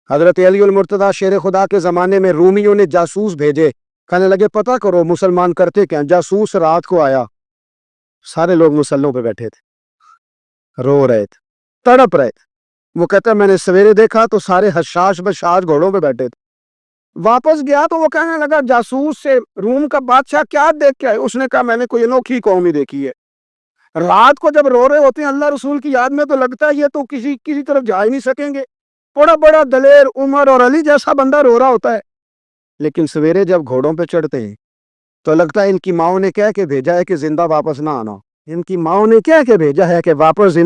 حضرت علی المرتضیٰ شیر خدا کے زمانے میں رومیوں نے جاسوس بھیجے، کہنے لگے پتہ کرو مسلمان کرتے کیا۔ جاسوس رات کو آیا، سارے لوگ مسلوں پہ بیٹھے تھے، رو رہے تھے، تڑپ رہے تھے۔ وہ کہتا ہے میں نے سویرے دیکھا تو سارے حشاش بشاش گھوڑوں پہ بیٹھے تھے۔ واپس گیا تو وہ کہنے لگا جاسوس سے روم کا بادشاہ کیا دیکھ کے آئے؟ اس نے کہا میں نے کوئی انوکھی قوم ہی دیکھی ہے۔ رات کو جب رو رہے ہوتے ہیں اللہ رسول کی یاد میں تو لگتا ہے یہ تو کسی طرف جا ہی نہیں سکیں گے، بڑا بڑا دلیر عمر اور علی جیسا بندہ رو رہا ہوتا ہے، لیکن سویرے جب گھوڑوں پہ چڑھتے ہیں تو لگتا ہے ان کی ماؤں نے کہہ کے بھیجا ہے کہ زندہ واپس نہ آنا، ان کی ماؤں نے کہہ کے بھیجا ہے کہ واپس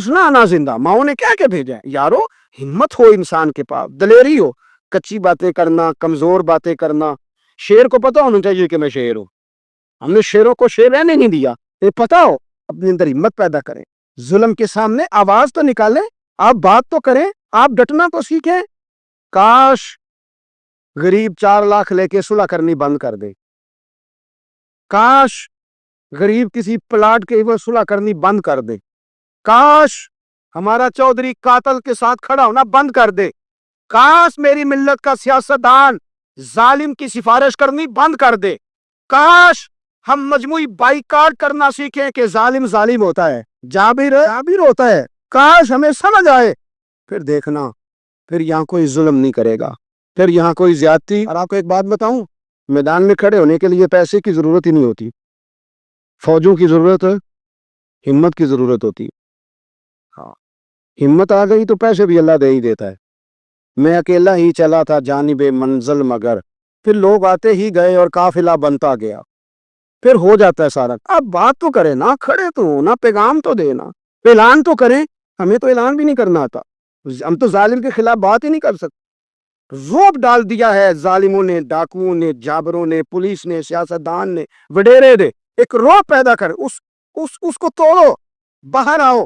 نہ آنا، زندہ ماؤں نے کہہ کے بھیجا ہے۔ یارو ہمت ہو انسان کے پاس، دلیری ہو، کچی باتیں کرنا، کمزور باتیں کرنا۔ شیر کو پتہ ہونا چاہیے کہ میں شیر ہوں، ہم نے شیروں کو شیر رہنے نہیں دیا، یہ پتہ ہو، اپنے اندر ہمت پیدا کریں، ظلم کے سامنے آواز تو نکالیں، آپ بات تو کریں، آپ ڈٹنا تو سیکھیں۔ کاش غریب 4 لاکھ لے کے صلح کرنی بند کر دے، کاش غریب کسی پلاٹ کے عوض صلح کرنی بند کر دے، کاش ہمارا چودھری قاتل کے ساتھ کھڑا ہونا بند کر دے، کاش میری ملت کا سیاستدان ظالم کی سفارش کرنی بند کر دے، کاش ہم مجموعی بائیکاٹ کرنا سیکھیں کہ ظالم ہوتا ہے، جابر ہوتا ہے، کاش ہمیں سمجھ آئے، پھر دیکھنا پھر یہاں کوئی ظلم نہیں کرے گا، پھر یہاں کوئی زیادتی۔ اور آپ کو ایک بات بتاؤں، میدان میں کھڑے ہونے کے لیے پیسے کی ضرورت ہی نہیں ہوتی، فوجوں کی ضرورت ہے، ہمت کی ضرورت ہوتی۔ ہاں، ہمت آ گئی تو پیسے بھی اللہ دے ہی دیتا ہے۔ میں اکیلا ہی چلا تھا جانب منزل مگر، پھر لوگ آتے ہی گئے اور قافلہ بنتا گیا، پھر ہو جاتا ہے سارا۔ آپ بات تو کریں نا، کھڑے تو ہونا، پیغام تو دینا، اعلان تو کریں۔ ہمیں تو اعلان بھی نہیں کرنا آتا، ہم تو ظالم کے خلاف بات ہی نہیں کر سکتے۔ روب ڈال دیا ہے ظالموں نے، ڈاکوؤں نے، جابروں نے، پولیس نے، سیاستدان نے، وڈیرے نے۔ ایک روب پیدا کر، اس کو توڑو، باہر آؤ۔